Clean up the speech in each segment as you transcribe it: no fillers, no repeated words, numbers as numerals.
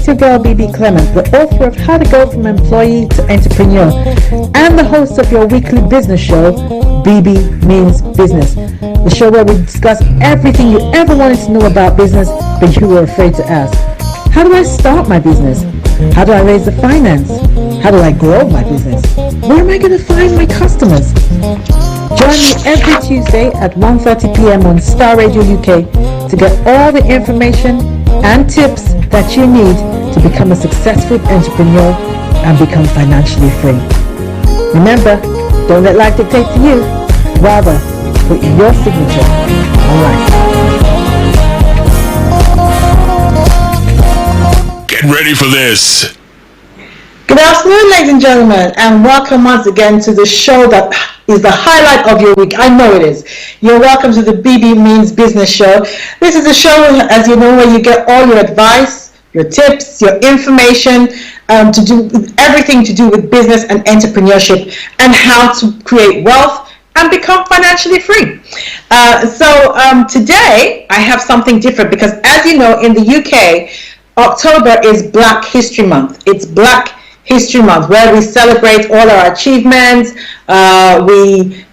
It's your girl Bebe Clement, the author of How to Go from Employee to Entrepreneur and the host of your weekly business show, Bebe Means Business, the show where we discuss everything you ever wanted to know about business but you were afraid to ask. How do I start my business? How do I raise the finance? How do I grow my business? Where am I going to find my customers? Join me every Tuesday at 1:30 p.m. on Star Radio UK to get all the information and tips that you need to become a successful entrepreneur and become financially free. Remember, don't let life dictate to you. Rather, put your signature on life. Get ready for this. Good afternoon, ladies and gentlemen, and welcome once again to the show that is the highlight of your week. I know it is. You're welcome to the Bebe Means Business Show. This is a show, as you know, where you get all your advice, your tips, your information, to do everything to do with business and entrepreneurship and how to create wealth and become financially free. Today I have something different because, as you know, in the UK, October is Black History Month. It's Black History Month, where we celebrate all our achievements. We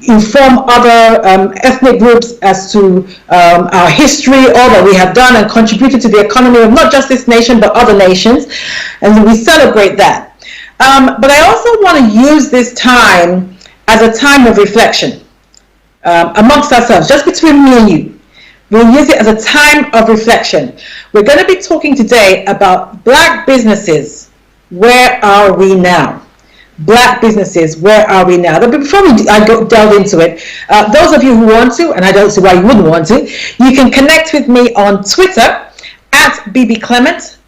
inform other ethnic groups as to our history, all that we have done and contributed to the economy of not just this nation but other nations, and we celebrate that. But I also want to use this time as a time of reflection amongst ourselves, just between me and you. We'll use it as a time of reflection. We're going to be talking today about Black businesses. Where are we now? Black businesses, where are we now? But before I delve into it, those of you who want to, and I don't see why you wouldn't want to, you can connect with me on Twitter at Bebe Clement.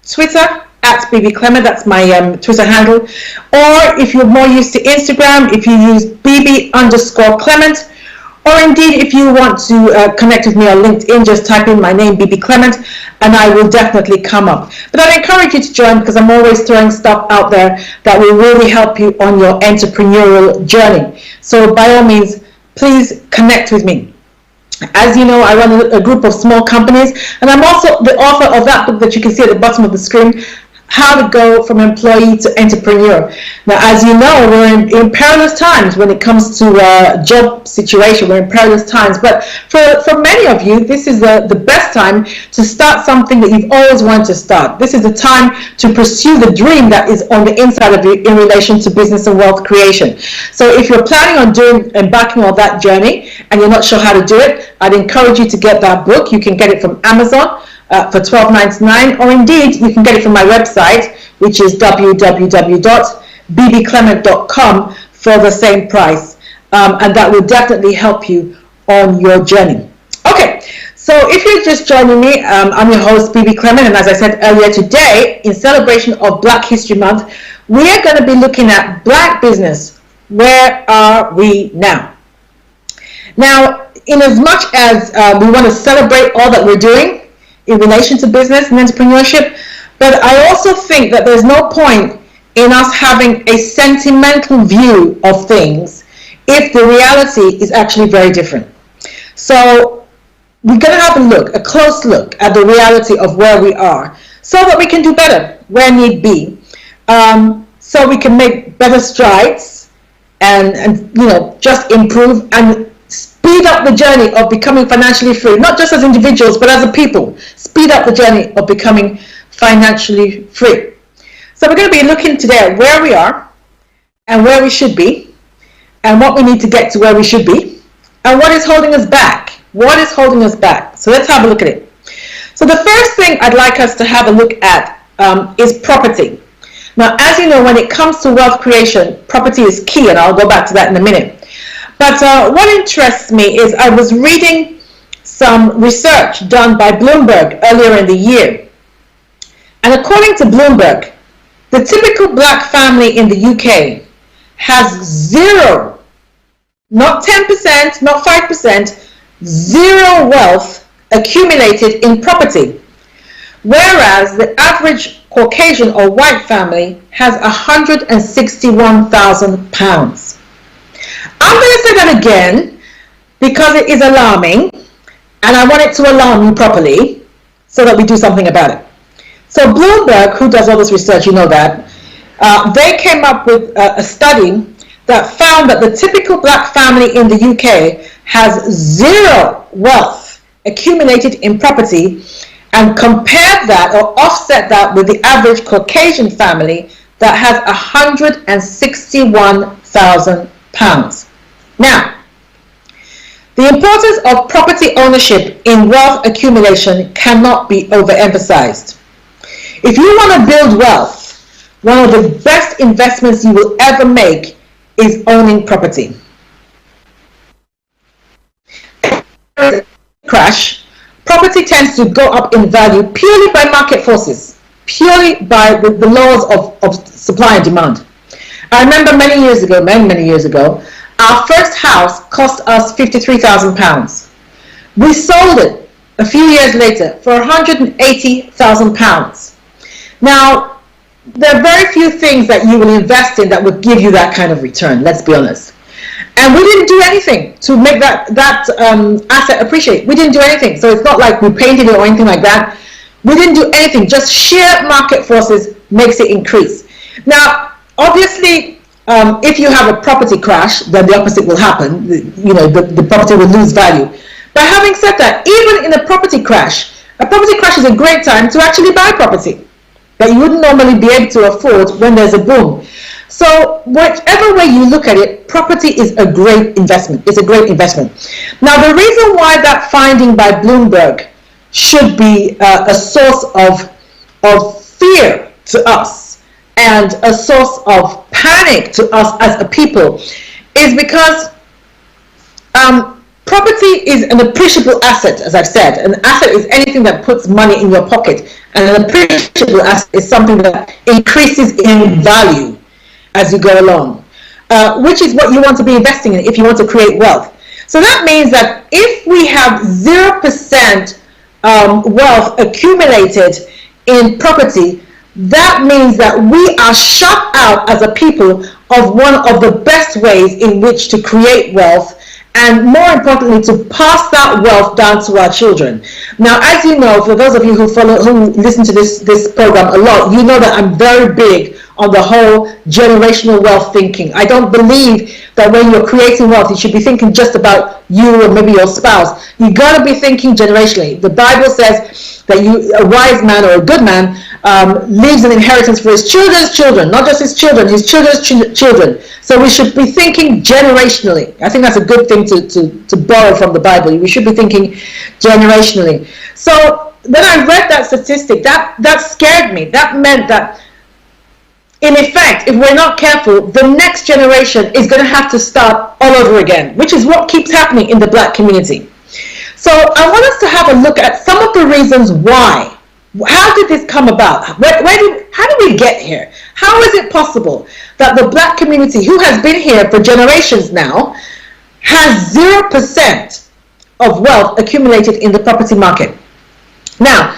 Twitter at Bebe Clement, that's my Twitter handle. Or if you're more used to Instagram, if you use Bebe_Clement. Or indeed, if you want to connect with me on LinkedIn, just type in my name, Bebe Clement, and I will definitely come up. But I'd encourage you to join because I'm always throwing stuff out there that will really help you on your entrepreneurial journey. So by all means, please connect with me. As you know, I run a group of small companies, and I'm also the author of that book that you can see at the bottom of the screen, How to Go from Employee to Entrepreneur. Now, as you know, we're in perilous times when it comes to job situation. We're in perilous times. But for many of you, this is the best time to start something that you've always wanted to start. This is the time to pursue the dream that is on the inside of you in relation to business and wealth creation. So if you're planning on embarking on that journey and you're not sure how to do it, I'd encourage you to get that book. You can get it from Amazon for $12.99, or indeed you can get it from my website, which is www.bbclement.com for the same price, and that will definitely help you on your journey. Okay, so if you're just joining me, I'm your host, Bebe Clement, and as I said earlier today, in celebration of Black History Month, we are going to be looking at Black business. Where are we now? Now, in as much as we want to celebrate all that we're doing in relation to business and entrepreneurship, but I also think that there's no point in us having a sentimental view of things if the reality is actually very different. So we're going to have a close look at the reality of where we are so that we can do better where need be, so we can make better strides and just improve and speed up the journey of becoming financially free, not just as individuals, but as a people. Speed up the journey of becoming financially free. So we're going to be looking today at where we are and where we should be and what we need to get to where we should be and what is holding us back. What is holding us back? So let's have a look at it. So the first thing I'd like us to have a look at is property. Now, as you know, when it comes to wealth creation, property is key, and I'll go back to that in a minute. But what interests me is I was reading some research done by Bloomberg earlier in the year. And according to Bloomberg, the typical Black family in the UK has zero, not 10%, not 5%, zero wealth accumulated in property. Whereas the average Caucasian or white family has £161,000. I'm going to say that again because it is alarming and I want it to alarm you properly so that we do something about it. So Bloomberg, who does all this research, you know that, they came up with a study that found that the typical black family in the UK has zero wealth accumulated in property, and compared that or offset that with the average Caucasian family that has £161,000. Now, the importance of property ownership in wealth accumulation cannot be overemphasized. If you want to build wealth, one of the best investments you will ever make is owning property. Crash, property tends to go up in value purely by market forces, purely by the laws of supply and demand. I remember many years ago, our first house cost us £53,000. We sold it a few years later for £180,000. Now, there are very few things that you will invest in that would give you that kind of return, let's be honest. And we didn't do anything to make that asset appreciate. We didn't do anything. So it's not like we painted it or anything like that. We didn't do anything. Just sheer market forces makes it increase. Now, obviously, if you have a property crash, then the opposite will happen. The property will lose value. But having said that, even in a property crash is a great time to actually buy property that you wouldn't normally be able to afford when there's a boom. So whichever way you look at it, property is a great investment. It's a great investment. Now, the reason why that finding by Bloomberg should be a source of fear to us and a source of panic to us as a people is because property is an appreciable asset, as I've said. An asset is anything that puts money in your pocket, and an appreciable asset is something that increases in value as you go along, which is what you want to be investing in if you want to create wealth. So that means that if we have 0% wealth accumulated in property, that means that we are shut out as a people of one of the best ways in which to create wealth, and more importantly, to pass that wealth down to our children. Now, as you know, for those of you who listen to this program a lot, you know that I'm very big on the whole generational wealth thinking. I don't believe that when you're creating wealth, you should be thinking just about you or maybe your spouse. You got to be thinking generationally. The Bible says that a wise man or a good man leaves an inheritance for his children's children, not just his children's children. So we should be thinking generationally. I think that's a good thing to borrow from the Bible. We should be thinking generationally. So when I read that statistic, that scared me. That meant that, in effect, if we're not careful, the next generation is going to have to start all over again, which is what keeps happening in the black community. So I want us to have a look at some of the reasons why. How did this come about? How did we get here? How is it possible that the black community, who has been here for generations now, has 0% of wealth accumulated in the property market? Now,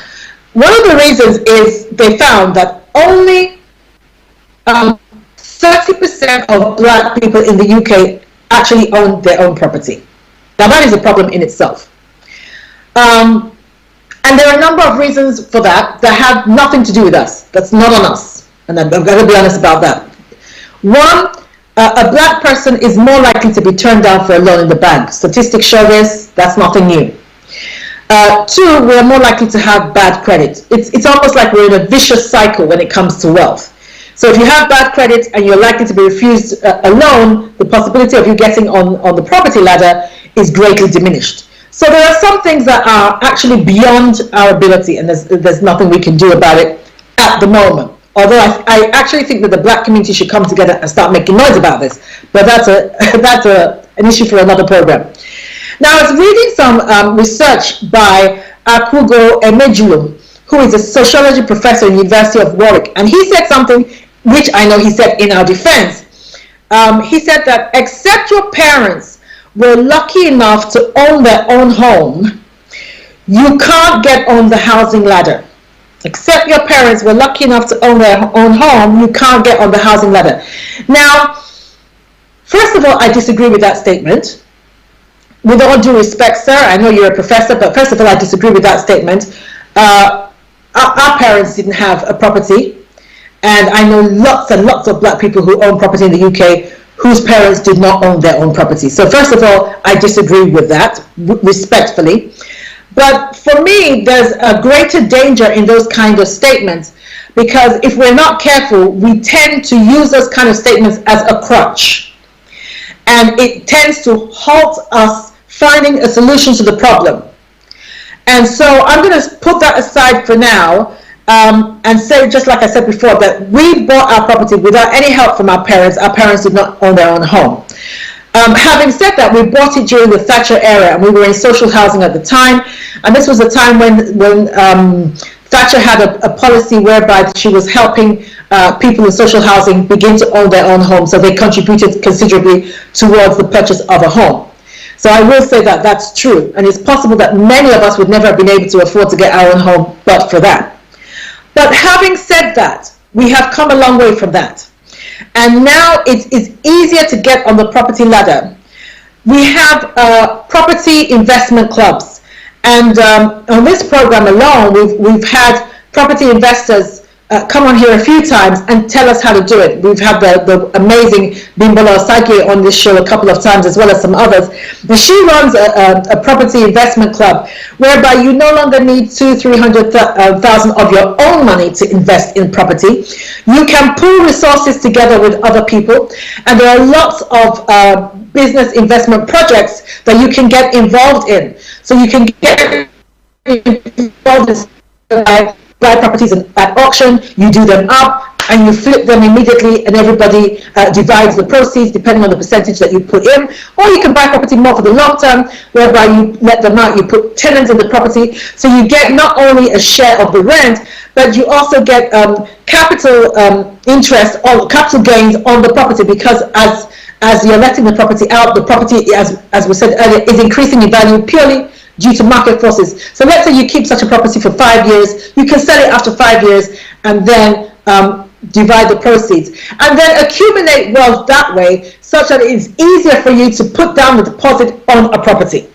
one of the reasons is they found that only 30% of black people in the UK actually own their own property. Now, that is a problem in itself. And there are a number of reasons for that have nothing to do with us. That's not on us. And I'm going to be honest about that. One, a black person is more likely to be turned down for a loan in the bank. Statistics show this. That's nothing new. Two, we're more likely to have bad credit. It's almost like we're in a vicious cycle when it comes to wealth. So if you have bad credit and you're likely to be refused a loan, the possibility of you getting on the property ladder is greatly diminished. So there are some things that are actually beyond our ability, and there's nothing we can do about it at the moment. Although I actually think that the black community should come together and start making noise about this, but that's an issue for another program. Now, I was reading some research by Akugo Emejulo, who is a sociology professor in the University of Warwick, and he said something which I know he said in our defense. He said that except your parents were lucky enough to own their own home, you can't get on the housing ladder. Except your parents were lucky enough to own their own home, you can't get on the housing ladder. Now, first of all, I disagree with that statement. With all due respect, sir, I know you're a professor, but first of all, I disagree with that statement. our parents didn't have a property, and I know lots and lots of black people who own property in the UK whose parents did not own their own property. So first of all, I disagree with that, respectfully. But for me, there's a greater danger in those kind of statements, because if we're not careful, we tend to use those kind of statements as a crutch. And it tends to halt us finding a solution to the problem. And so I'm going to put that aside for now, and say, just like I said before, that we bought our property without any help from our parents. Our parents did not own their own home. Having said that, we bought it during the Thatcher era, and we were in social housing at the time. And this was a time when Thatcher had a policy whereby she was helping people in social housing begin to own their own homes, so they contributed considerably towards the purchase of a home. So I will say that that's true, and it's possible that many of us would never have been able to afford to get our own home but for that. But having said that, we have come a long way from that. And now it is easier to get on the property ladder. We have property investment clubs. And on this program alone, we've had property investors come on here a few times and tell us how to do it. We've had the amazing Bimbola Osage on this show a couple of times, as well as some others. And she runs a property investment club whereby you no longer need $200,000-300,000 of your own money to invest in property. You can pool resources together with other people, and there are lots of business investment projects that you can get involved in. So you can get involved in buy properties at auction, you do them up, and you flip them immediately, and everybody divides the proceeds depending on the percentage that you put in. Or you can buy property more for the long term, whereby you let them out, you put tenants in the property, so you get not only a share of the rent, but you also get capital interest or capital gains on the property, because as you're letting the property out, the property, as we said earlier, is increasing in value purely due to market forces. So let's say you keep such a property for 5 years, you can sell it after 5 years and then divide the proceeds, and then accumulate wealth that way, such that it is easier for you to put down the deposit on a property.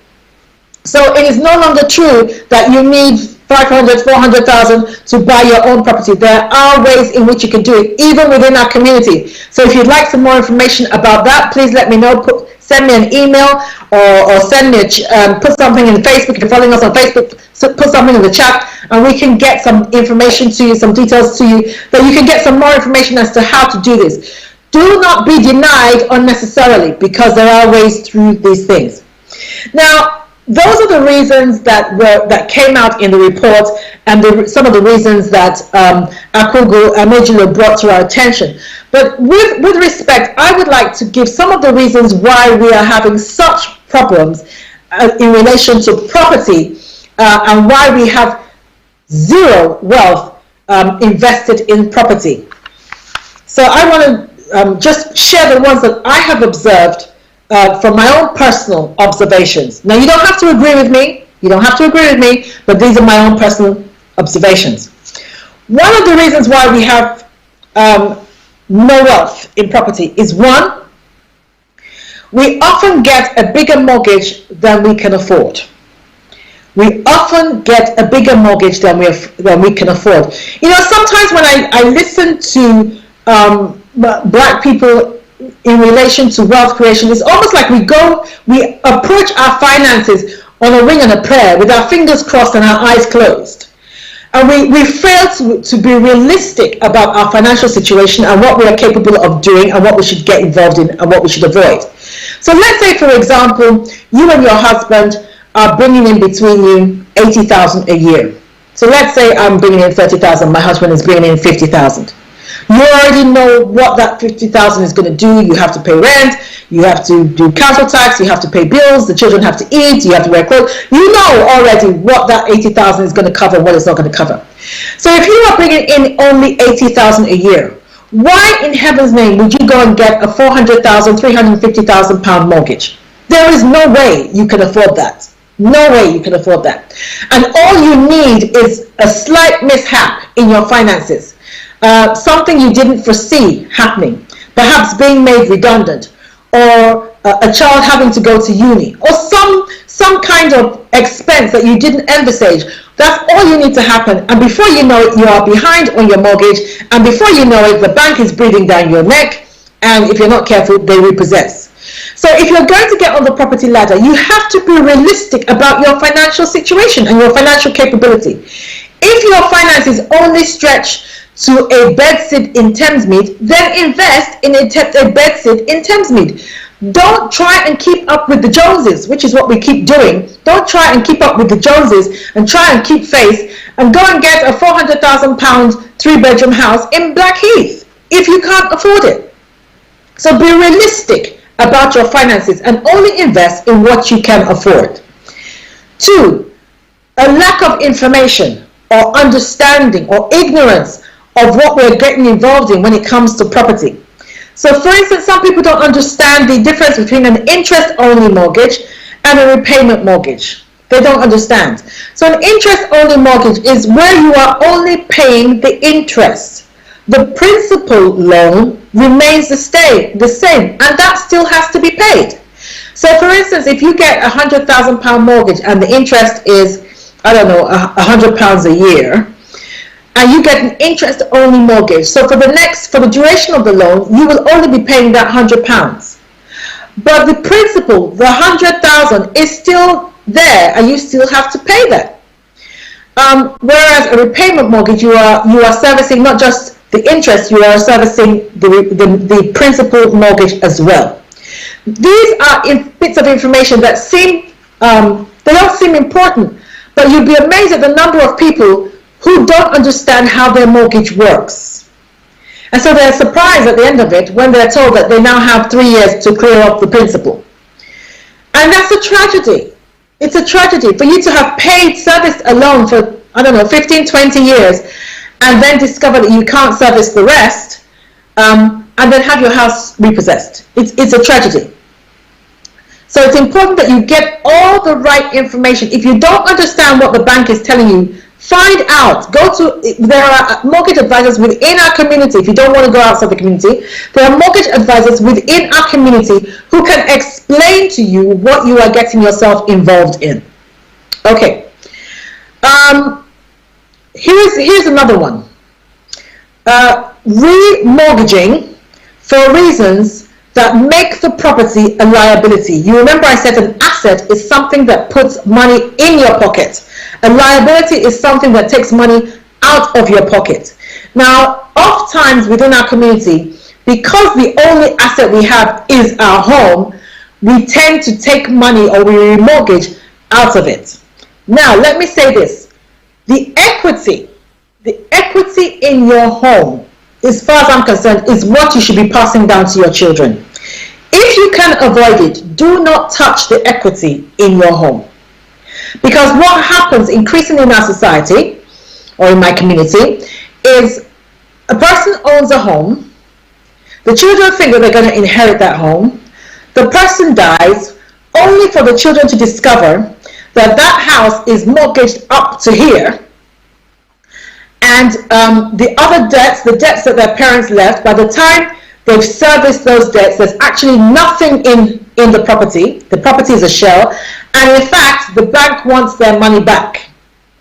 So it is no longer true that you need 500, 400,000 to buy your own property. There are ways in which you can do it, even within our community. So if you'd like some more information about that, please let me know. Send me an email, or send me put something in Facebook. If you're following us on Facebook, put something in the chat, and we can get some information to you, some details to you, that you can get some more information as to how to do this. Do not be denied unnecessarily, because there are ways through these things. Now, those are the reasons that came out in the report, and some of the reasons that Akugu Amejilo brought to our attention. But with respect, I would like to give some of the reasons why we are having such problems in relation to property, and why we have zero wealth invested in property. So I want to just share the ones that I have observed from my own personal observations. Now, you don't have to agree with me. You don't have to agree with me, but these are my own personal observations. One of the reasons why we have no wealth in property is, one, we often get a bigger mortgage than we can afford. We often get a bigger mortgage than we can afford. You know, sometimes when I listen to black people in relation to wealth creation, it's almost like we approach our finances on a wing and a prayer, with our fingers crossed and our eyes closed. And we fail to be realistic about our financial situation and what we are capable of doing, and what we should get involved in and what we should avoid. So let's say, for example, you and your husband are bringing in between you 80,000 a year. So let's say I'm bringing in 30,000, my husband is bringing in 50,000. You already know what that 50,000 is going to do. You have to pay rent, you have to do council tax, you have to pay bills, the children have to eat, you have to wear clothes. You know already what that 80,000 is going to cover and what it's not going to cover. So if you are bringing in only 80,000 a year, why in heaven's name would you go and get a 400,000, 350,000 pound mortgage? There is no way you can afford that. No way you can afford that. And all you need is a slight mishap in your finances. Something you didn't foresee happening, perhaps being made redundant, or a child having to go to uni, or some kind of expense that you didn't envisage. That's all you need to happen. And before you know it, you are behind on your mortgage. And before you know it, the bank is breathing down your neck. And if you're not careful, they repossess. So if you're going to get on the property ladder, you have to be realistic about your financial situation and your financial capability. If your finances only stretch to a bedsit in Thamesmead, then invest in a bedsit in Thamesmead. Don't try and keep up with the Joneses, which is what we keep doing. Don't try and keep up with the Joneses and try and keep face and go and get a £400,000 3-bedroom house in Blackheath if you can't afford it. So be realistic about your finances and only invest in what you can afford. 2, a lack of information or understanding or ignorance of what we're getting involved in when it comes to property. So for instance, some people don't understand the difference between an interest-only mortgage and a repayment mortgage. They don't understand. So an interest-only mortgage is where you are only paying the interest. The principal loan remains the same, and that still has to be paid. So for instance, if you get a £100,000 mortgage and the interest is, I don't know, £100 a year, and you get an interest-only mortgage. So for the duration of the loan, you will only be paying that £100. But the principal, the £100,000, is still there, and you still have to pay that. Whereas a repayment mortgage, you are servicing not just the interest, you are servicing the principal mortgage as well. These are bits of information that seem they don't seem important, but you'll be amazed at the number of people who don't understand how their mortgage works. And so they're surprised at the end of it when they're told that they now have 3 years to clear up the principal. And that's a tragedy. It's a tragedy for you to have paid, serviced a loan for, I don't know, 15, 20 years, and then discover that you can't service the rest, and then have your house repossessed. It's a tragedy. So it's important that you get all the right information. If you don't understand what the bank is telling you, find out. There are mortgage advisors within our community. If you don't want to go outside the community, there are mortgage advisors within our community who can explain to you what you are getting yourself involved in. Okay. Here's another one. Remortgaging for reasons that make the property a liability. You remember I said an asset is something that puts money in your pocket. A liability is something that takes money out of your pocket. Now, oftentimes within our community, because the only asset we have is our home, we tend to take money or we remortgage out of it. Now, let me say this. The equity in your home, as far as I'm concerned, is what you should be passing down to your children. If you can avoid it, do not touch the equity in your home. Because what happens increasingly in our society, or in my community, is a person owns a home, the children think that they're going to inherit that home, the person dies, only for the children to discover that that house is mortgaged up to here, and the other debts, the debts that their parents left, by the time they've serviced those debts, there's actually nothing in the property. The property is a shell, and in fact, the bank wants their money back.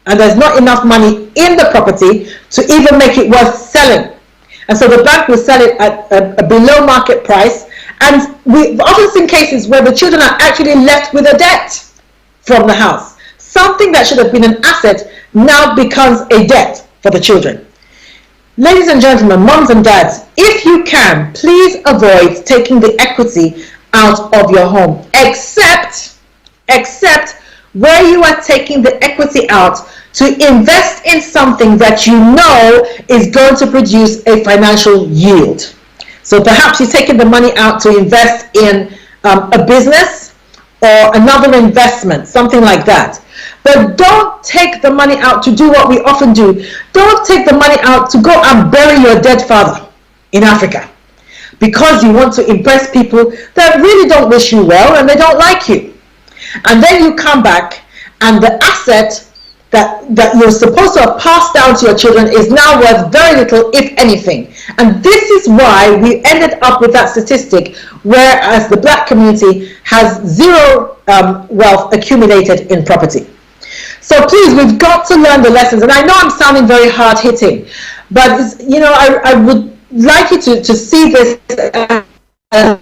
And there's not enough money in the property to even make it worth selling. And so the bank will sell it at a below market price. And we've often seen cases where the children are actually left with a debt from the house. Something that should have been an asset now becomes a debt for the children. Ladies and gentlemen, moms and dads, if you can, please avoid taking the equity out of your home, except where you are taking the equity out to invest in something that you know is going to produce a financial yield. So perhaps you're taking the money out to invest in a business or another investment, something like that. But don't take the money out to do what we often do. Don't take the money out to go and bury your dead father in Africa because you want to impress people that really don't wish you well and they don't like you. And then you come back and the asset that you're supposed to have passed down to your children is now worth very little, if anything. And this is why we ended up with that statistic, whereas the black community has zero wealth accumulated in property. So please, we've got to learn the lessons. And I know I'm sounding very hard hitting, but I would like you to see this as a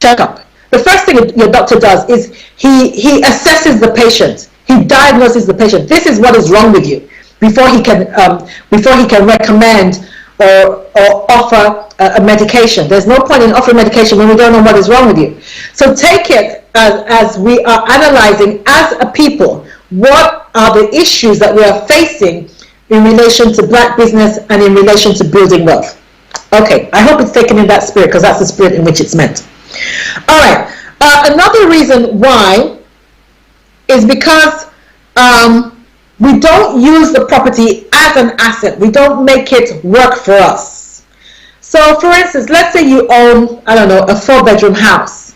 checkup. The first thing your doctor does is he assesses the patient. He diagnoses the patient. This is what is wrong with you before he can recommend or offer a medication. There's no point in offering medication when we don't know what is wrong with you. So take it as we are analyzing as a people what are the issues that we are facing in relation to black business and in relation to building wealth. Okay, I hope it's taken in that spirit, because that's the spirit in which it's meant. All right, another reason why is because we don't use the property as an asset. We don't make it work for us. So for instance, let's say you own, I don't know, a 4-bedroom house,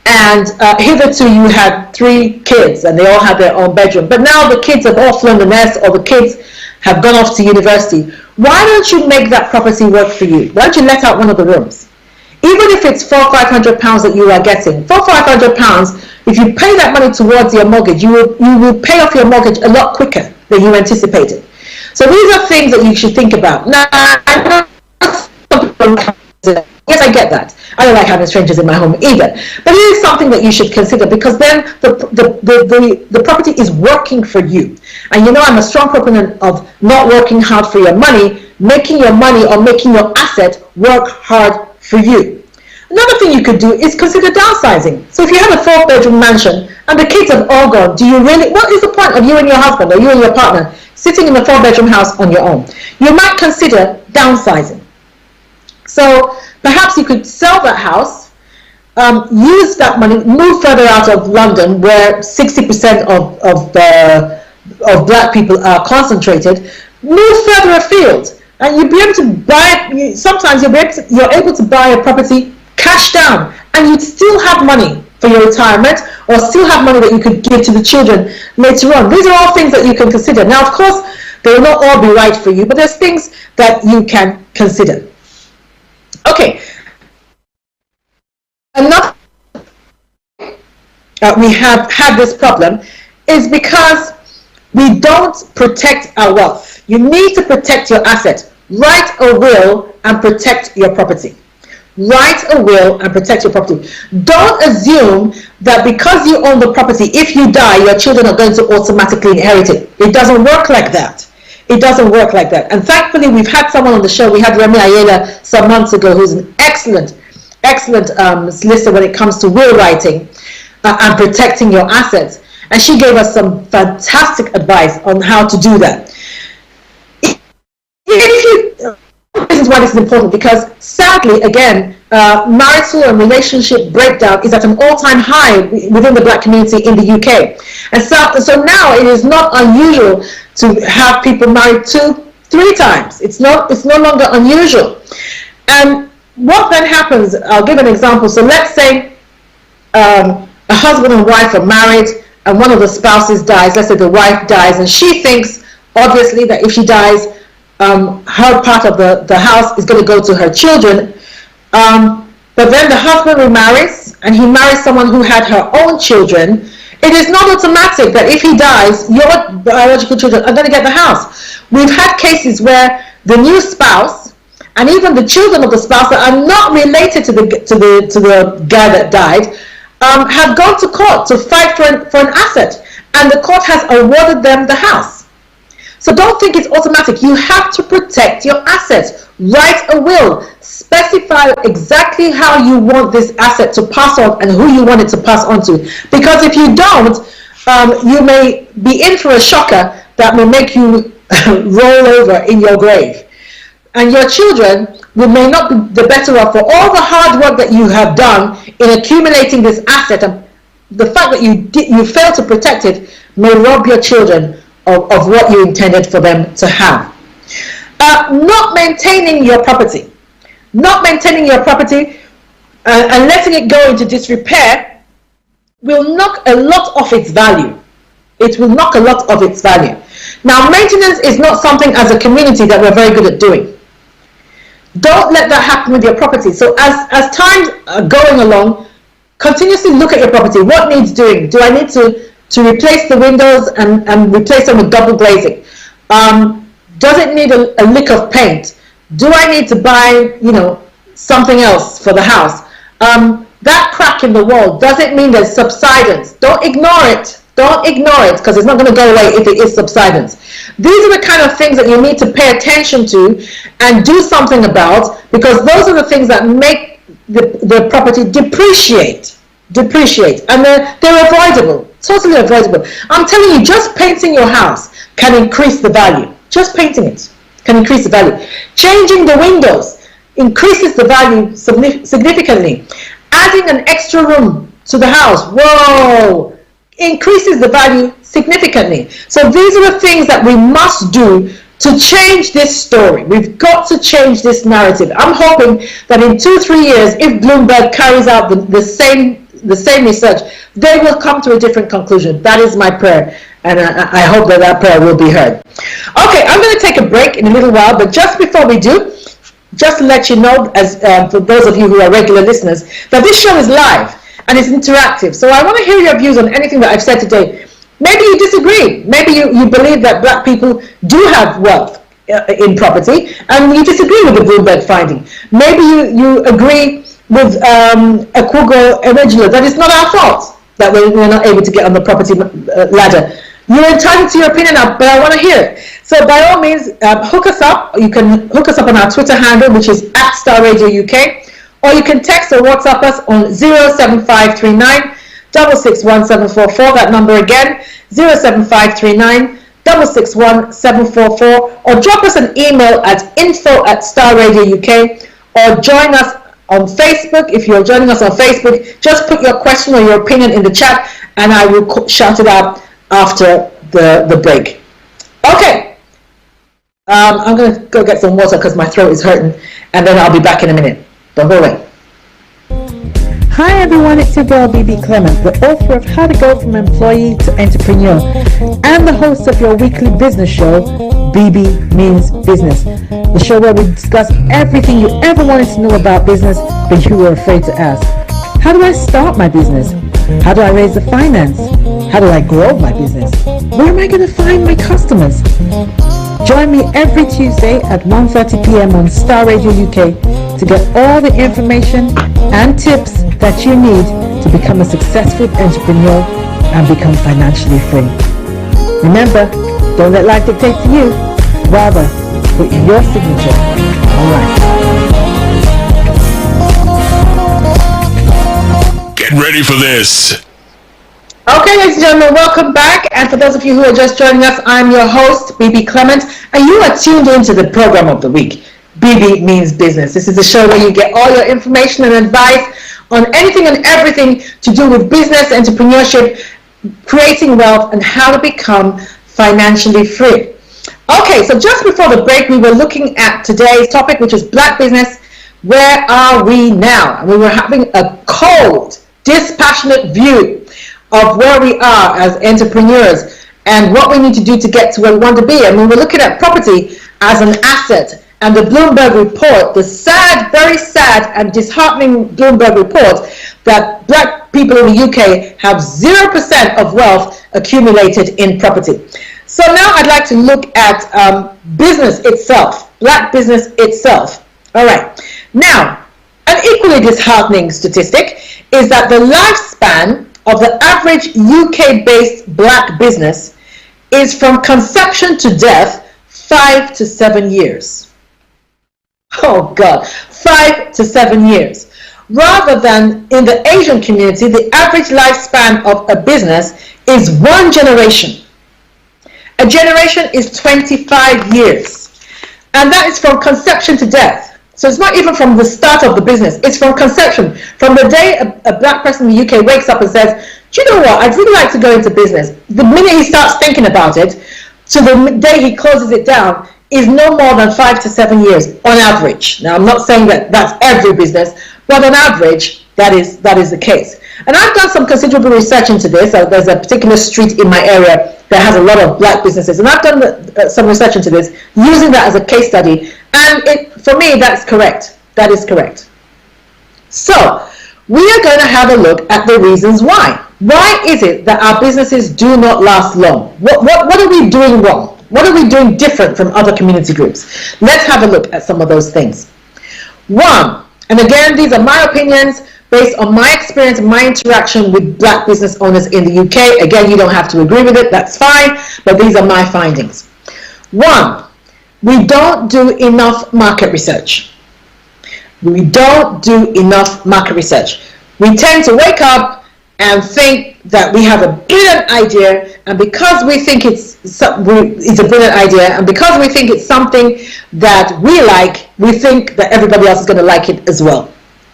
and hitherto you had 3 kids and they all had their own bedroom, but now the kids have all flown the nest, or the kids have gone off to university. Why don't you make that property work for you? Why don't you let out one of the rooms? Even if it's £400-500 that you are getting, £400-500, if you pay that money towards your mortgage, you will pay off your mortgage a lot quicker than you anticipated. So these are things that you should think about. Now, I know, yes, I get that. I don't like having strangers in my home either. But it is something that you should consider, because then the property is working for you. And you know, I'm a strong proponent of not working hard for your money, making your money or making your asset work hard for you. Another thing you could do is consider downsizing. So if you have a 4-bedroom mansion and the kids have all gone, what is the point of you and your husband or you and your partner sitting in a 4-bedroom house on your own? You might consider downsizing. So perhaps you could sell that house, use that money, move further out of London, where 60% of black people are concentrated, move further afield. And you'll be able to buy, sometimes you're able to buy a property cash down, and you'd still have money for your retirement, or still have money that you could give to the children later on. These are all things that you can consider. Now, of course, they will not all be right for you, but there's things that you can consider. Okay. Another we have had this problem is because we don't protect our wealth. You need to protect your asset. Write a will and protect your property. Write a will and protect your property. Don't assume that because you own the property, if you die, your children are going to automatically inherit it. It doesn't work like that. It doesn't work like that. And thankfully, we've had someone on the show. We had Remy Ayala some months ago, who's an excellent solicitor when it comes to will writing and protecting your assets. And she gave us some fantastic advice on how to do that. This is why this is important, because sadly, again, marital and relationship breakdown is at an all-time high within the black community in the UK. And so now it is not unusual to have people married 2-3 times. It's no longer unusual. And what then happens, I'll give an example. So let's say a husband and wife are married, and one of the spouses dies. Let's say the wife dies, and she thinks, obviously, that if she dies, her part of the house is going to go to her children. But then the husband remarries, and he marries someone who had her own children. It is not automatic that if he dies, your biological children are going to get the house. We've had cases where the new spouse and even the children of the spouse that are not related to the guy that died have gone to court to fight for an asset, and the court has awarded them the house. So don't think it's automatic. You have to protect your assets. Write a will. Specify exactly how you want this asset to pass on and who you want it to pass on to. Because if you don't, you may be in for a shocker that may make you roll over in your grave. And your children may not be the better off for all the hard work that you have done in accumulating this asset. And the fact that you failed to protect it may rob your children of what you intended for them to have. Not maintaining your property. Not maintaining your property and letting it go into disrepair will knock a lot of its value. It will knock a lot of its value. Now, maintenance is not something as a community that we're very good at doing. Don't let that happen with your property. So as time's going along, continuously look at your property. What needs doing? Do I need to to replace the windows and replace them with double glazing? Does it need a lick of paint? Do I need to buy, something else for the house? That crack in the wall, does it mean there's subsidence? Don't ignore it. Don't ignore it, because it's not going to go away if it is subsidence. These are the kind of things that you need to pay attention to and do something about, because those are the things that make the property depreciate, and they're avoidable, totally avoidable. I'm telling you, just painting your house can increase the value. Just painting it can increase the value. Changing the windows increases the value significantly. Adding an extra room to the house, whoa, increases the value significantly. So these are the things that we must do to change this story. We've got to change this narrative. I'm hoping that in 2-3 years, if Bloomberg carries out the same research, they will come to a different conclusion. That is my prayer, and I hope that prayer will be heard. Okay, I'm going to take a break in a little while, but just before we do, just to let you know, as for those of you who are regular listeners, that this show is live and it's interactive. So I want to hear your views on anything that I've said today. Maybe you disagree. Maybe you believe that black people do have wealth in property, and you disagree with the Bloomberg finding. Maybe you agree with Akugo Eregula that it's not our fault that we're not able to get on the property ladder. You're entitled to your opinion, but I want to hear it. So by all means, hook us up. You can hook us up on our Twitter handle, which is @StarRadioUK, or you can text or WhatsApp us on 07539 661 744. That number again, 07539 661 744, or drop us an email at info@StarRadioUK, or join us on Facebook. If you're joining us on Facebook, just put your question or your opinion in the chat, and I will shout it out after the break. Okay, I'm going to go get some water because my throat is hurting, and then I'll be back in a minute. Don't go away. Hi everyone, it's your girl Bebe Clement, the author of How to Go From Employee to Entrepreneur, and the host of your weekly business show, Bebe Means Business, the show where we discuss everything you ever wanted to know about business but you were afraid to ask. How do I start my business? How do I raise the finance? How do I grow my business? Where am I going to find my customers? Join me every Tuesday at 1:30 p.m. on Star Radio UK to get all the information and tips that you need to become a successful entrepreneur and become financially free. Remember, don't let life dictate to you. Rather, put your signature on life. Get ready for this. Okay, ladies and gentlemen, welcome back. And for those of you who are just joining us, I'm your host, Bebe Clement, and you are tuned into the program of the week, Bebe Means Business. This is the show where you get all your information and advice on anything and everything to do with business, entrepreneurship, creating wealth, and how to become financially free. Okay, so just before the break, we were looking at today's topic, which is black business. Where are we now? And we were having a cold, dispassionate view of where we are as entrepreneurs and what we need to do to get to where we want to be. And we were looking at property as an asset. And the Bloomberg report, the sad, very sad and disheartening Bloomberg report that black people in the UK have 0% of wealth accumulated in property. So now I'd like to look at business itself, black business itself. All right. Now, an equally disheartening statistic is that the lifespan of the average UK-based black business is from conception to death 5 to 7 years. Oh God, 5 to 7 years. Rather than in the Asian community, the average lifespan of a business is 1 generation. A generation is 25 years. And that is from conception to death. So it's not even from the start of the business, it's from conception. From the day a black person in the UK wakes up and says, do you know what, I'd really like to go into business. The minute he starts thinking about it, to the day he closes it down, is no more than 5 to 7 years on average. Now I'm not saying that that's every business, but on average, that is the case. And I've done some considerable research into this. There's a particular street in my area that has a lot of black businesses, and I've done some research into this, using that as a case study, and for me, that's correct. That is correct. So, we are going to have a look at the reasons why. Why is it that our businesses do not last long? What are we doing wrong? What are we doing different from other community groups? Let's have a look at some of those things. One, and again, these are my opinions based on my experience and my interaction with Black business owners in the UK. Again, you don't have to agree with it, that's fine, but these are my findings. One, we don't do enough market research. We don't do enough market research. We tend to wake up and think that we have a brilliant idea, and because we think it's a brilliant idea, and because we think it's something that we like, we think that everybody else is going to like it as well.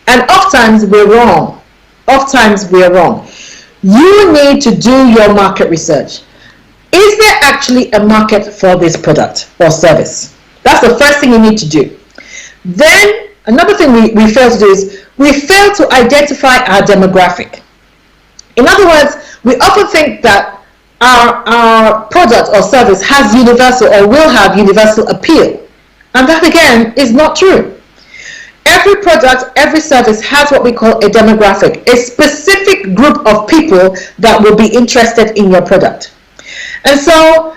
And oftentimes we're wrong. Oftentimes we're wrong. You need to do your market research. Is there actually a market for this product or service? That's the first thing you need to do. Then another thing we fail to do is we fail to identify our demographic. In other words, we often think that our product or service has universal or will have universal appeal. And that again is not true. Every product, every service has what we call a demographic, a specific group of people that will be interested in your product. And so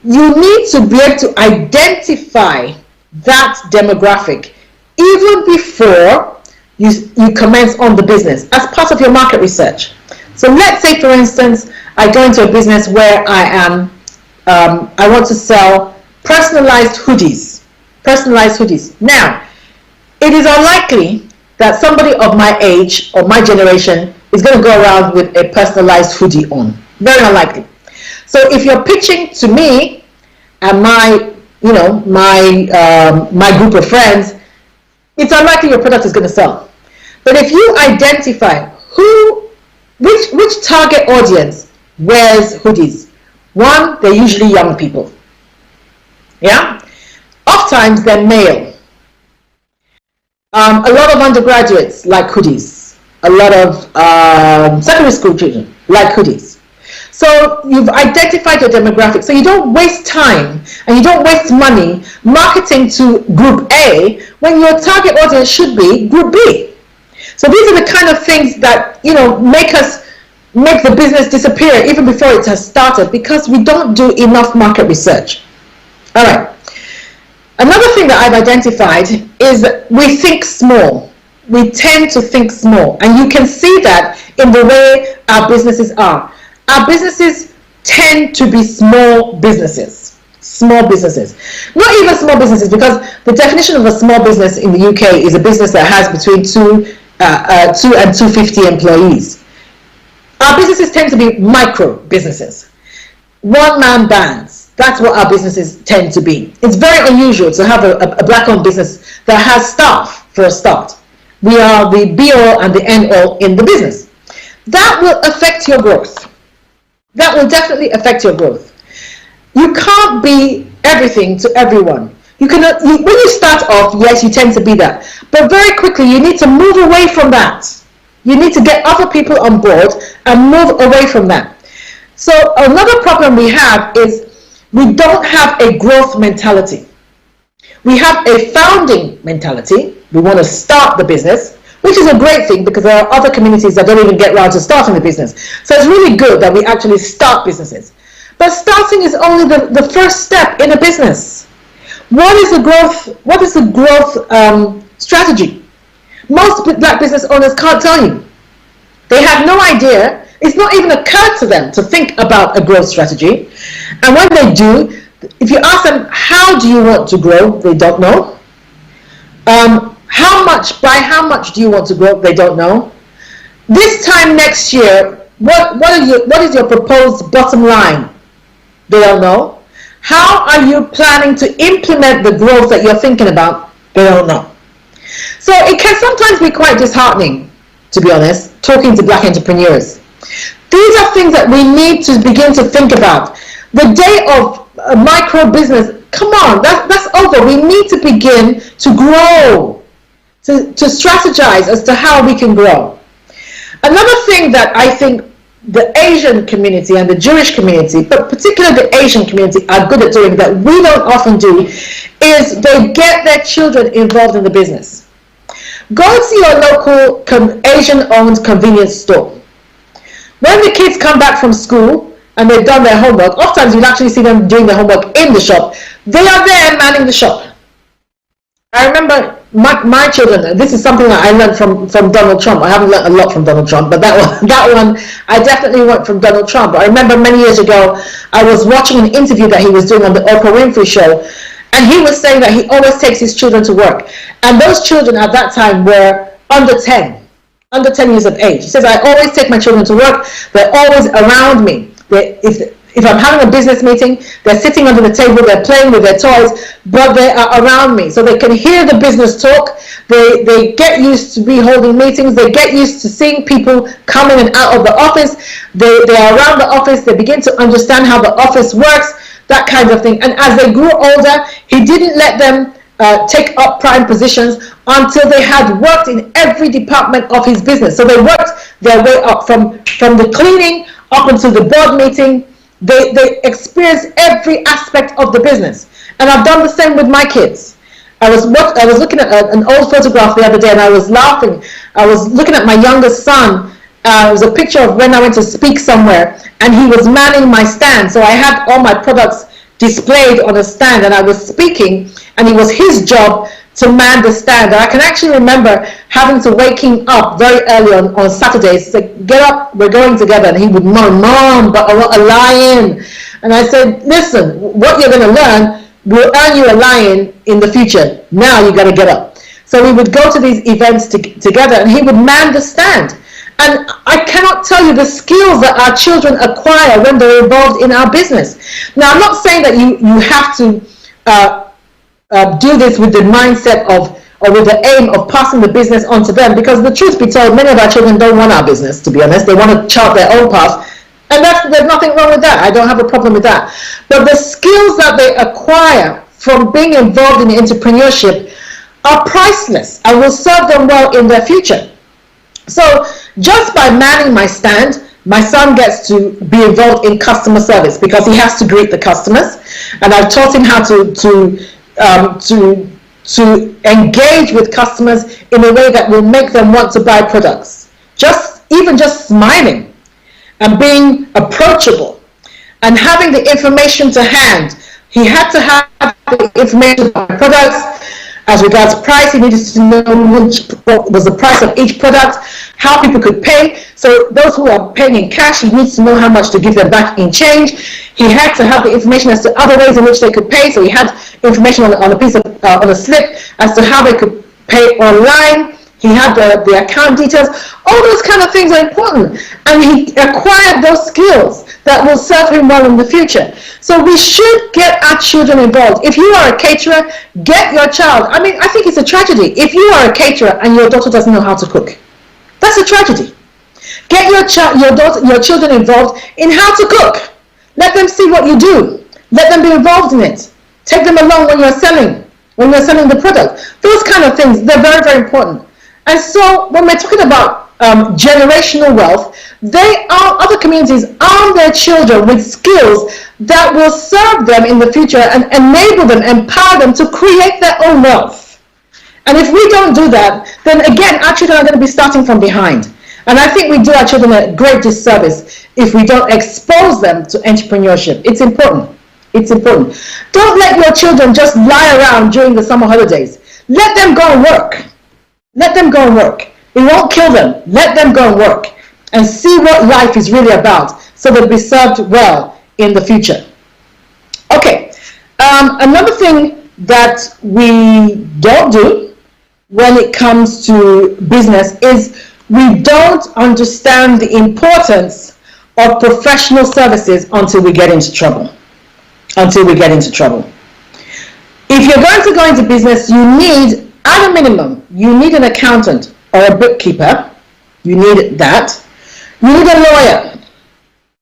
you need to be able to identify that demographic even before you commence on the business as part of your market research. So let's say, for instance, I go into a business where I want to sell personalized hoodies. Now, it is unlikely that somebody of my age or my generation is going to go around with a personalized hoodie on. Very unlikely. So if you're pitching to me and my group of friends, it's unlikely your product is going to sell. But if you identify which target audience wears hoodies, one, they're usually young people. Yeah? Oftentimes they're male. A lot of undergraduates like hoodies. A lot of secondary school children like hoodies. So you've identified your demographic. So you don't waste time and you don't waste money marketing to group A when your target audience should be group B. So these are the kind of things that make the business disappear even before it has started, because we don't do enough market research. All right. Another thing that I've identified is that we think small. We tend to think small, and you can see that in the way our businesses are. Our businesses tend to be small businesses. Small businesses. Not even small businesses, because the definition of a small business in the UK is a business that has between 2 and 250 employees. Our businesses tend to be micro businesses. One-man bands. That's what our businesses tend to be. It's very unusual to have a Black-owned business that has staff for a start. We are the be-all and the end-all in the business. That will affect your growth. That will definitely affect your growth. You can't be everything to everyone. When you start off, yes, you tend to be that. But very quickly, you need to move away from that. You need to get other people on board and move away from that. So another problem we have is we don't have a growth mentality. We have a founding mentality. We want to start the business, which is a great thing because there are other communities that don't even get around to starting the business. So it's really good that we actually start businesses. But starting is only the first step in a business. What is the growth strategy? Most Black business owners can't tell you. They have no idea. It's not even occurred to them to think about a growth strategy. And when they do, if you ask them, how do you want to grow? They don't know. By how much do you want to grow? They don't know. This time next year, what is your proposed bottom line? They don't know. How are you planning to implement the growth that you're thinking about? They don't know. So it can sometimes be quite disheartening, to be honest, talking to Black entrepreneurs. These are things that we need to begin to think about. The day of a micro business, come on, that's over. We need to begin to grow, to strategize as to how we can grow. Another thing that I think the Asian community and the Jewish community, but particularly the Asian community, are good at doing that we don't often do, is they get their children involved in the business. Go to your local Asian-owned convenience store. When the kids come back from school and they've done their homework, oftentimes you'll actually see them doing their homework in the shop. They are there manning the shop. I remember my children, this is something that I learned from Donald Trump. I haven't learned a lot from Donald Trump, but that one I definitely learned from Donald Trump. I remember many years ago, I was watching an interview that he was doing on the Oprah Winfrey Show, and he was saying that he always takes his children to work. And those children at that time were under 10 years of age. He says, I always take my children to work. They're always around me. If I'm having a business meeting, they're sitting under the table, they're playing with their toys, but they are around me. So they can hear the business talk. They get used to be holding meetings. They get used to seeing people coming and out of the office. They are around the office. They begin to understand how the office works, that kind of thing. And as they grew older, he didn't let them take up prime positions until they had worked in every department of his business. So they worked their way up from the cleaning up until the board meeting. They experienced every aspect of the business. And I've done the same with my kids. I was looking at an old photograph the other day, and I was laughing. I was looking at my youngest son. It was a picture of when I went to speak somewhere, and he was manning my stand. So I had all my products displayed on a stand, and I was speaking, and it was his job to man the stand. And I can actually remember having to wake him up very early on Saturdays, say, get up, we're going together. And he would moan, Mom, but I want a lion. And I said, listen, what you're going to learn will earn you a lion in the future. Now you got to get up. So we would go to these events together, and he would man the stand. And I cannot tell you the skills that our children acquire when they're involved in our business. Now, I'm not saying that you have to do this with the mindset of, or with the aim of passing the business on to them, because the truth be told, many of our children don't want our business, to be honest. They want to chart their own path, and there's nothing wrong with that. I don't have a problem with that. But the skills that they acquire from being involved in entrepreneurship are priceless and will serve them well in their future. So just by manning my stand, my son gets to be involved in customer service because he has to greet the customers, and I've taught him how to engage with customers in a way that will make them want to buy products. Even just smiling and being approachable and having the information to hand. He had to have the information about products. As regards price, he needed to know what was the price of each product, how people could pay. So those who are paying in cash, he needs to know how much to give them back in change. He had to have the information as to other ways in which they could pay. So he had information on a slip as to how they could pay online. He had the account details. All those kind of things are important. And he acquired those skills that will serve him well in the future. So we should get our children involved. If you are a caterer, get your child. I mean, I think it's a tragedy. If you are a caterer and your daughter doesn't know how to cook, that's a tragedy. Get your children involved in how to cook. Let them see what you do. Let them be involved in it. Take them along when you're selling the product. Those kind of things, they're very, very important. And so when we're talking about generational wealth, other communities arm their children with skills that will serve them in the future and enable them, empower them to create their own wealth. And if we don't do that, then again, our children are going to be starting from behind. And I think we do our children a great disservice if we don't expose them to entrepreneurship. It's important. It's important. Don't let your children just lie around during the summer holidays. Let them go and work. Let them go and work. It won't kill them. Let them go and work and see what life is really about so they'll be served well in the future. Okay, another thing that we don't do when it comes to business is we don't understand the importance of professional services until we get into trouble. If you're going to go into business, you need, at a minimum, you need an accountant or a bookkeeper. You need that. You need a lawyer.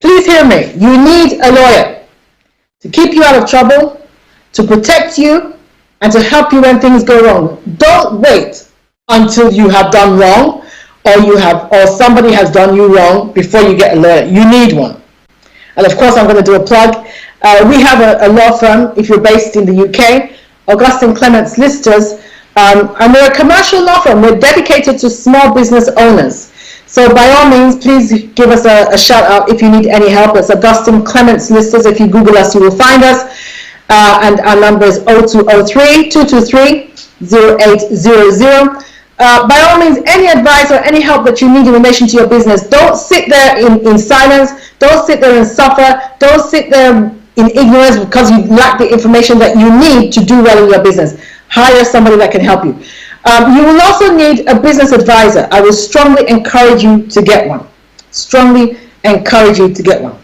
Please hear me. You need a lawyer to keep you out of trouble, to protect you, and to help you when things go wrong. Don't wait until you have done wrong or somebody has done you wrong before you get a lawyer. You need one. And of course, I'm going to do a plug. We have a law firm, if you're based in the UK, Clement Listers. And we're a commercial law firm. We're dedicated to small business owners. So by all means, please give us a shout out if you need any help. It's Augustine Clement Solicitors. If you Google us, you will find us. And our number is 0203-223-0800. By all means, any advice or any help that you need in relation to your business, don't sit there in silence. Don't sit there and suffer. Don't sit there in ignorance because you lack the information that you need to do well in your business. Hire somebody that can help you. You will also need a business advisor. I will strongly encourage you to get one. Strongly encourage you to get one.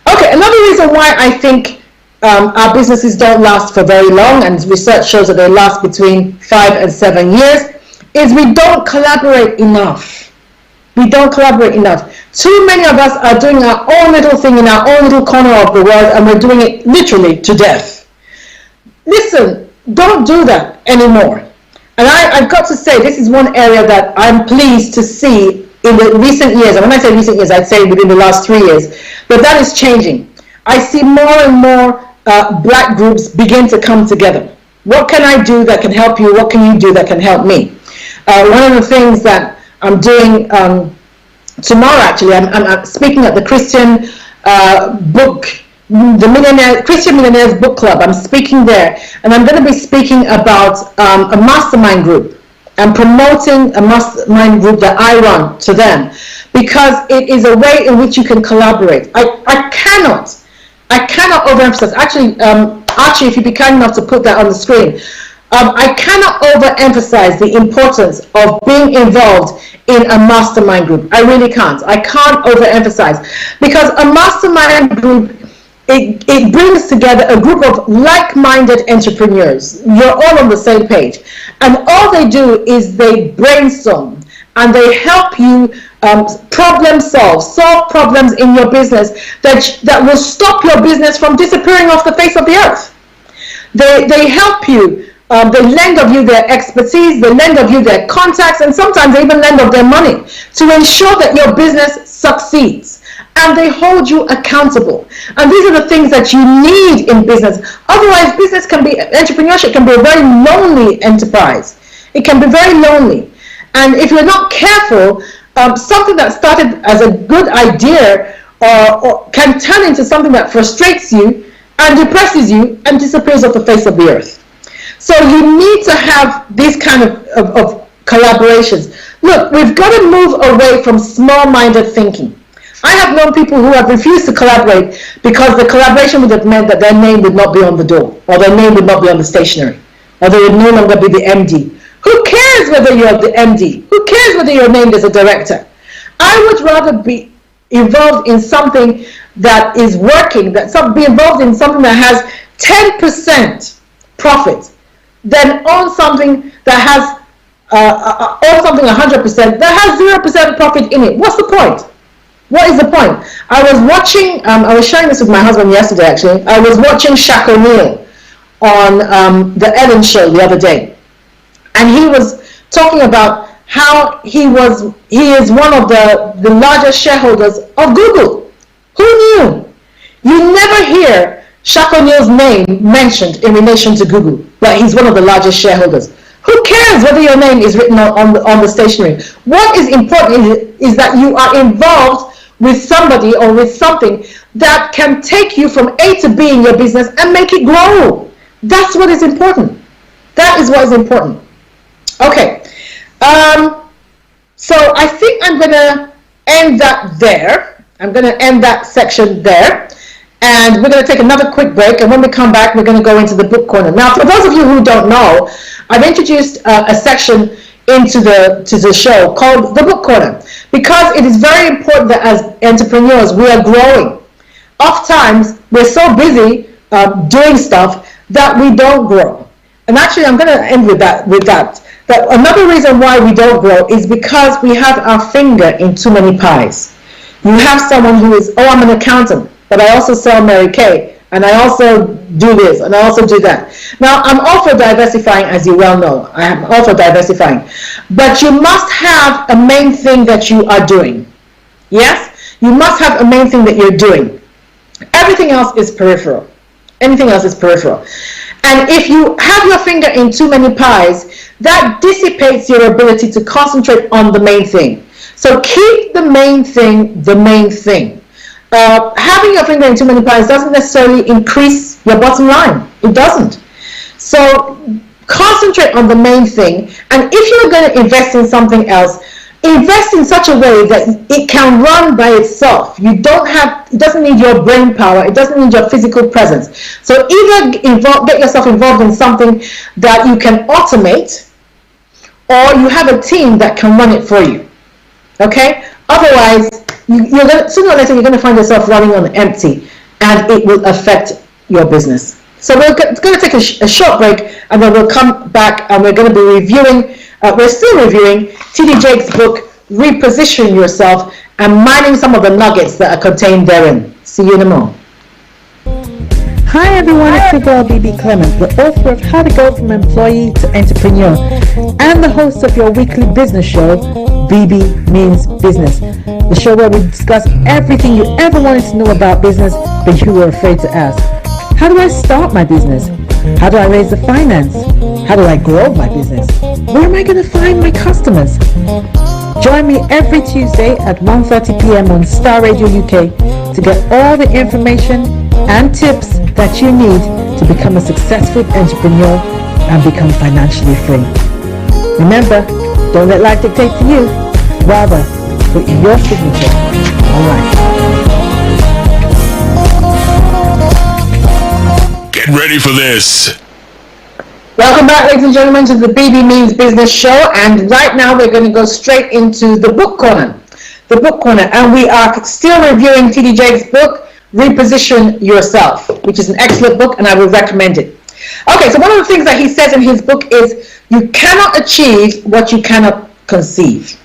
Okay, another reason why I think our businesses don't last for very long, and research shows that they last between 5 and 7 years, is we don't collaborate enough. We don't collaborate enough. Too many of us are doing our own little thing in our own little corner of the world, and we're doing it literally to death. Listen, don't do that anymore. And I've got to say, this is one area that I'm pleased to see in the recent years. And when I say recent years, I'd say within the last 3 years. But that is changing. I see more and more black groups begin to come together. What can I do that can help you? What can you do that can help me? One of the things that I'm doing tomorrow, actually, I'm speaking at the Christian Christian Millionaires Book Club. I'm speaking there, and I'm going to be speaking about a mastermind group and promoting a mastermind group that I run to them, because it is a way in which you can collaborate. I cannot overemphasize. Actually, Archie, if you'd be kind enough to put that on the screen. I cannot overemphasize the importance of being involved in a mastermind group. I really can't. I can't overemphasize, because a mastermind group, it brings together a group of like-minded entrepreneurs. You're all on the same page, and all they do is they brainstorm and they help you solve problems in your business that will stop your business from disappearing off the face of the earth. They help you. They lend of you their expertise, they lend of you their contacts, and sometimes they even lend of their money to ensure that your business succeeds. And they hold you accountable. And these are the things that you need in business. Otherwise, entrepreneurship can be a very lonely enterprise. It can be very lonely. And if you're not careful, something that started as a good idea or can turn into something that frustrates you and depresses you and disappears off the face of the earth. So you need to have these kind of collaborations. Look, we've got to move away from small-minded thinking. I have known people who have refused to collaborate because the collaboration would have meant that their name would not be on the door, or their name would not be on the stationery, or they would no longer be the MD. Who cares whether you're the MD? Who cares whether you're named as a director? I would rather be involved in something that is working, be involved in something that has 10% profit than own something that has own something 100% that has 0% profit in it. What's the point? What is the point? I was watching, I was sharing this with my husband yesterday actually. I was watching Shaq O'Neal on the Ellen show the other day. And he was talking about how he is one of the largest shareholders of Google. Who knew? You never hear Shaq O'Neal's name mentioned in relation to Google, but he's one of the largest shareholders. Who cares whether your name is written on the stationery? What is important is that you are involved with somebody or with something that can take you from A to B in your business and make it grow. That's what is important. That is what is important. Okay. So I think I'm going to end that there. I'm going to end that section there. And we're going to take another quick break. And when we come back, we're going to go into the book corner. Now, for those of you who don't know, I've introduced a section into the show called the book corner, because it is very important that as entrepreneurs we are growing. Oftentimes we're so busy doing stuff that we don't grow. And actually I'm going to end with that another reason why we don't grow is because we have our finger in too many pies. You have someone who is, I'm an accountant, but I also sell Mary Kay, and I also do this, and I also do that. Now, I'm all for diversifying, as you well know. I am all for diversifying. But you must have a main thing that you are doing. Yes? You must have a main thing that you're doing. Everything else is peripheral. Anything else is peripheral. And if you have your finger in too many pies, that dissipates your ability to concentrate on the main thing. So keep the main thing the main thing. Having your finger in too many pies doesn't necessarily increase your bottom line. It doesn't. So concentrate on the main thing. And if you're going to invest in something else, invest in such a way that it can run by itself. It doesn't need your brain power. It doesn't need your physical presence. So either get yourself involved in something that you can automate, or you have a team that can run it for you. Okay? Otherwise, sooner or later you're going to find yourself running on empty, and it will affect your business. So we're going to take a short break, and then we'll come back, and we're going to be reviewing. We're still reviewing T.D. Jakes' book, Reposition Yourself, and mining some of the nuggets that are contained therein. See you in a moment. Hi everyone, it's your girl Bebe Clement, the author of How to Go from Employee to Entrepreneur, and the host of your weekly business show, Bebe Means Business, the show where we discuss everything you ever wanted to know about business, but you were afraid to ask. How do I start my business? How do I raise the finance? How do I grow my business? Where am I going to find my customers? Join me every Tuesday at 1:30 p.m. on Star Radio UK to get all the information and tips that you need to become a successful entrepreneur and become financially free. Remember, don't let life dictate to you. Rather, put your signature on life. Get ready for this. Welcome back, ladies and gentlemen, to the Bebe Means Business Show. And right now we're going to go straight into the book corner. The book corner. And we are still reviewing T.D. Jakes' book, Reposition Yourself, which is an excellent book, and I will recommend it. Okay, so one of the things that he says in his book is you cannot achieve what you cannot conceive.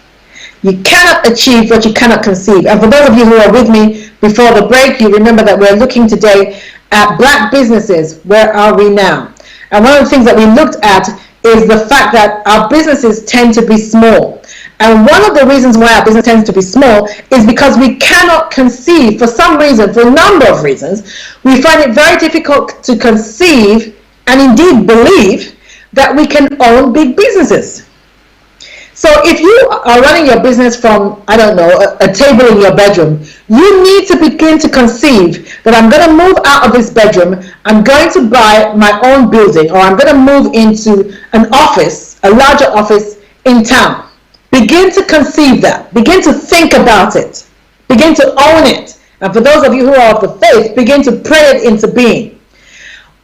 You cannot achieve what you cannot conceive. And for those of you who are with me before the break, you remember that we're looking today at black businesses. Where are we now? And one of the things that we looked at is the fact that our businesses tend to be small. And one of the reasons why our business tends to be small is because we cannot conceive, for some reason, for a number of reasons, we find it very difficult to conceive and indeed believe that we can own big businesses. So if you are running your business from, I don't know, a table in your bedroom, you need to begin to conceive that I'm going to move out of this bedroom, I'm going to buy my own building, or I'm going to move into an office, a larger office in town. Begin to conceive that. Begin to think about it. Begin to own it. And for those of you who are of the faith, begin to pray it into being.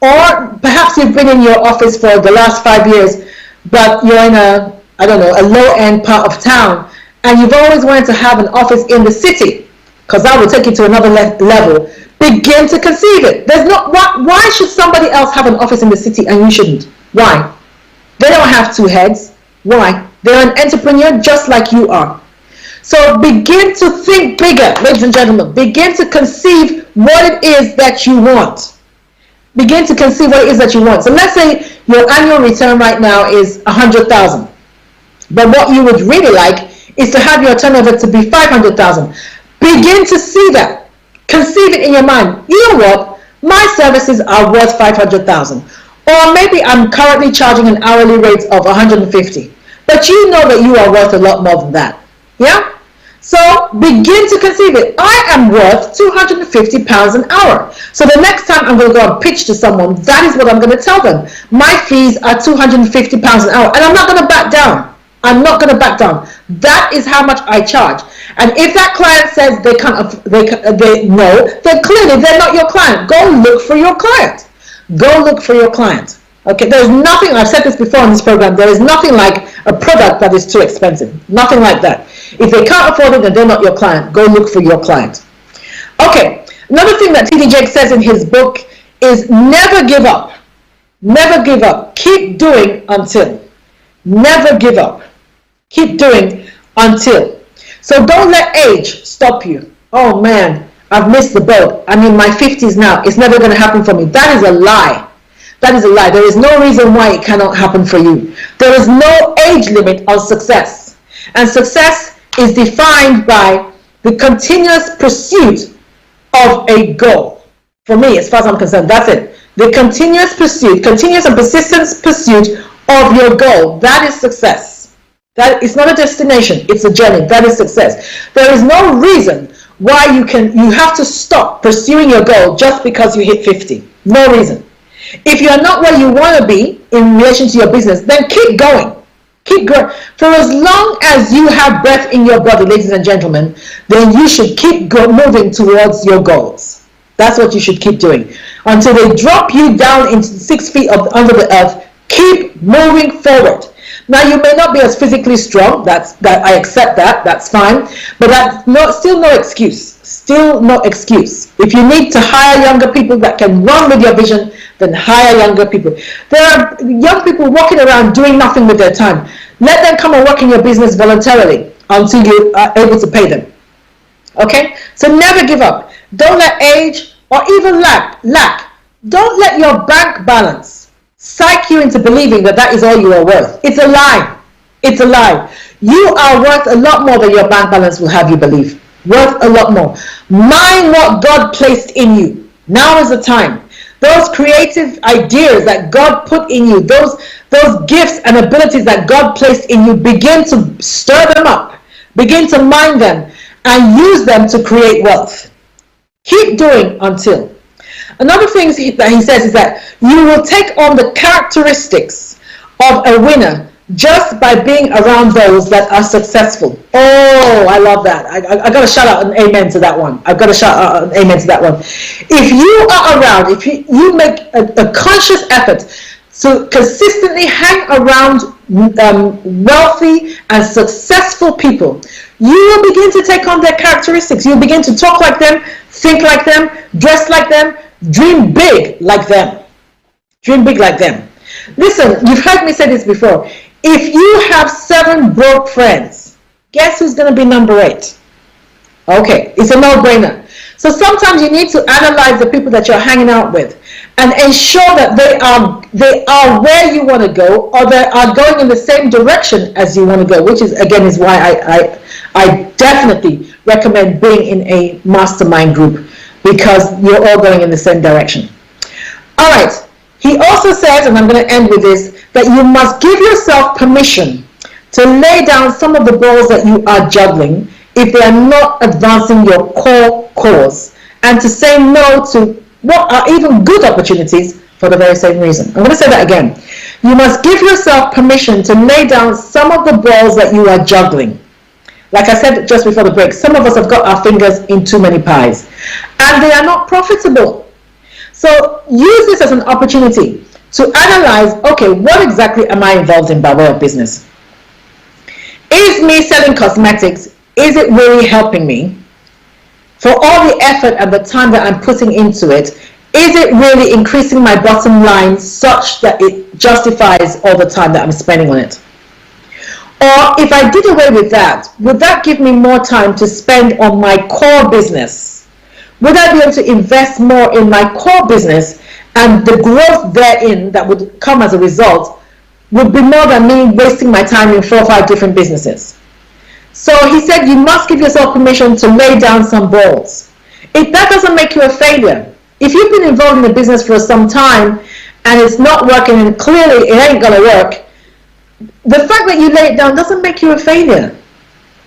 Or perhaps you've been in your office for the last 5 years, but you're in a low-end part of town, and you've always wanted to have an office in the city, because that will take you to another level. Begin to conceive it. Why should somebody else have an office in the city and you shouldn't? Why? They don't have two heads. Why? They're an entrepreneur just like you are. So begin to think bigger, ladies and gentlemen. Begin to conceive what it is that you want. Begin to conceive what it is that you want. So let's say your annual return right now is 100,000. But what you would really like is to have your turnover to be 500,000. Begin to see that. Conceive it in your mind. You know what? My services are worth 500,000. Or maybe I'm currently charging an hourly rate of 150. But you know that you are worth a lot more than that. Yeah? So begin to conceive it. I am worth £250 an hour. So the next time I'm going to go and pitch to someone, that is what I'm going to tell them. My fees are £250 an hour. And I'm not going to back down. I'm not going to back down. That is how much I charge. And if that client says no, then clearly they're not your client. Go look for your client. Go look for your client. Okay, there's nothing, I've said this before on this program, there is nothing like a product that is too expensive. Nothing like that. If they can't afford it, then they're not your client. Go look for your client. Okay, another thing that T.D. Jakes says in his book is never give up. Never give up. Keep doing until. Never give up. Keep doing until. So don't let age stop you. Oh man, I've missed the boat. I'm in my 50s now. It's never going to happen for me. That is a lie. That is a lie. There is no reason why it cannot happen for you. There is no age limit on success. And success is defined by the continuous pursuit of a goal. For me, as far as I'm concerned, that's it. The continuous and persistent pursuit of your goal, that is success. That is not a destination, it's a journey. That is success. There is no reason why you have to stop pursuing your goal just because you hit 50. No reason. If you are not where you want to be in relation to your business, then keep going. Keep going. For as long as you have breath in your body, ladies and gentlemen, then you should keep moving towards your goals. That's what you should keep doing. Until they drop you down into 6 feet under the earth, keep moving forward. Now, you may not be as physically strong. I accept that. That's fine. But that's still no excuse. Still no excuse. If you need to hire younger people that can run with your vision, then hire younger people. There are young people walking around doing nothing with their time. Let them come and work in your business voluntarily until you are able to pay them. Okay? So never give up. Don't let age or even lack. Don't let your bank balance psych you into believing that is all you are worth. It's a lie. It's a lie. You are worth a lot more than your bank balance will have you believe. Worth a lot more. Mind what God placed in you. Now is the time. Those creative ideas that God put in you, those gifts and abilities that God placed in you, begin to stir them up. Begin to mind them and use them to create wealth. Keep doing until. Another thing that he says is that you will take on the characteristics of a winner just by being around those that are successful. Oh, I love that. I got to shout out an amen to that one. I've got to shout out an amen to that one. If you are around, if you make a conscious effort to consistently hang around wealthy and successful people, you will begin to take on their characteristics. You'll begin to talk like them, think like them, dress like them, dream big like them. Dream big like them. Listen, you've heard me say this before. If you have 7 broke friends, guess who's going to be number 8? Okay, it's a no-brainer. So sometimes you need to analyze the people that you're hanging out with and ensure that they are where you want to go, or they are going in the same direction as you want to go, which is why I definitely recommend being in a mastermind group, because you're all going in the same direction. All right. He also says, and I'm going to end with this, that you must give yourself permission to lay down some of the balls that you are juggling if they are not advancing your core cause, and to say no to what are even good opportunities for the very same reason. I'm going to say that again. You must give yourself permission to lay down some of the balls that you are juggling. Like I said just before the break, some of us have got our fingers in too many pies, and they are not profitable. So use this as an opportunity to analyze, okay, what exactly am I involved in by way of business? Is me selling cosmetics, is it really helping me? For all the effort and the time that I'm putting into it, is it really increasing my bottom line such that it justifies all the time that I'm spending on it? Or if I did away with that, would that give me more time to spend on my core business? Would I be able to invest more in my core business, and the growth therein that would come as a result would be more than me wasting my time in 4 or 5 different businesses? So he said you must give yourself permission to lay down some balls. If that doesn't make you a failure, if you've been involved in a business for some time and it's not working and clearly it ain't going to work, the fact that you lay it down doesn't make you a failure.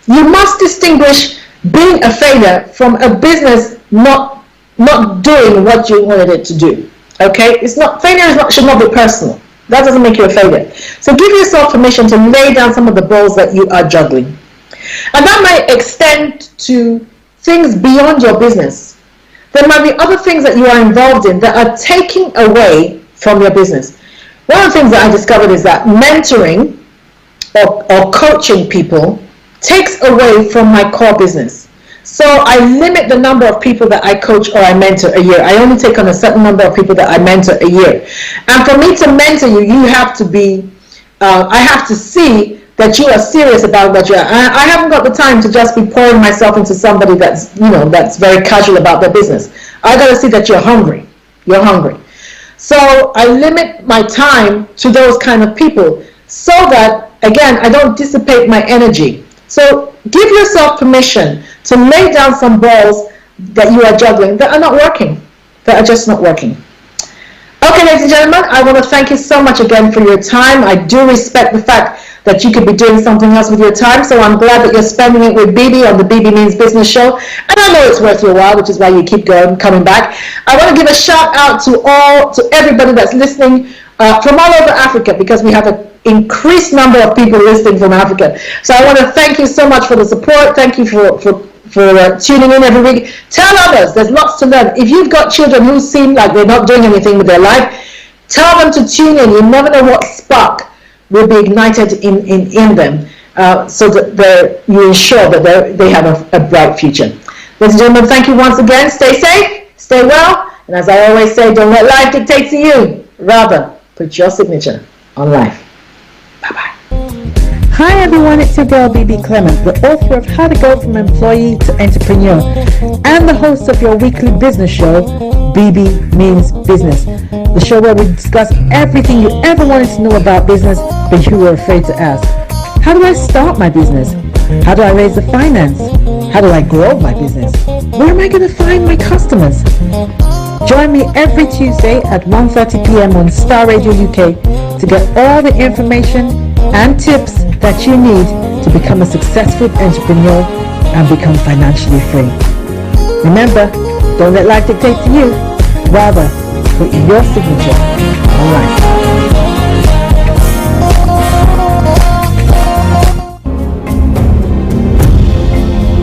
You must distinguish being a failure from a business not doing what you wanted it to do. Okay, failure should not be personal. That doesn't make you a failure. So give yourself permission to lay down some of the balls that you are juggling, and that might extend to things beyond your business. There might be other things that you are involved in that are taking away from your business. One of the things that I discovered is that mentoring or coaching people takes away from my core business. So I limit the number of people that I coach or I mentor a year. I only take on a certain number of people that I mentor a year. And for me to mentor you, you have to be, I have to see that you are serious about what you are. I haven't got the time to just be pouring myself into somebody that's, that's very casual about their business. I got to see that you're hungry. You're hungry. So I limit my time to those kind of people so that, again, I don't dissipate my energy. So give yourself permission to lay down some balls that you are juggling that are not working, that are just not working. Okay, ladies and gentlemen, I want to thank you so much again for your time. I do respect the fact that you could be doing something else with your time, so I'm glad that you're spending it with Bebe on the Bebe Means Business Show, and I know it's worth your while, which is why you keep coming back. I want to give a shout out to everybody that's listening from all over Africa, because we have an increased number of people listening from Africa. So I want to thank you so much for the support. Thank you for tuning in every week. Tell others, there's lots to learn. If you've got children who seem like they're not doing anything with their life, tell them to tune in. You never know what spark will be ignited in them, so that you ensure that they have a bright future. Ladies and gentlemen, thank you once again. Stay safe, stay well, and as I always say, don't let life dictate to you. Rather, put your signature on life. Bye-bye. Hi everyone, it's your girl Bebe Clement, the author of How to Go From Employee to Entrepreneur and the host of your weekly business show, Bebe Means Business, the show where we discuss everything you ever wanted to know about business but you were afraid to ask. How do I start my business? How do I raise the finance? How do I grow my business? Where am I going to find my customers? Join me every Tuesday at 1:30 p.m. on Star Radio UK to get all the information and tips that you need to become a successful entrepreneur and become financially free. Remember, don't let life dictate to you. Rather, put your signature on life.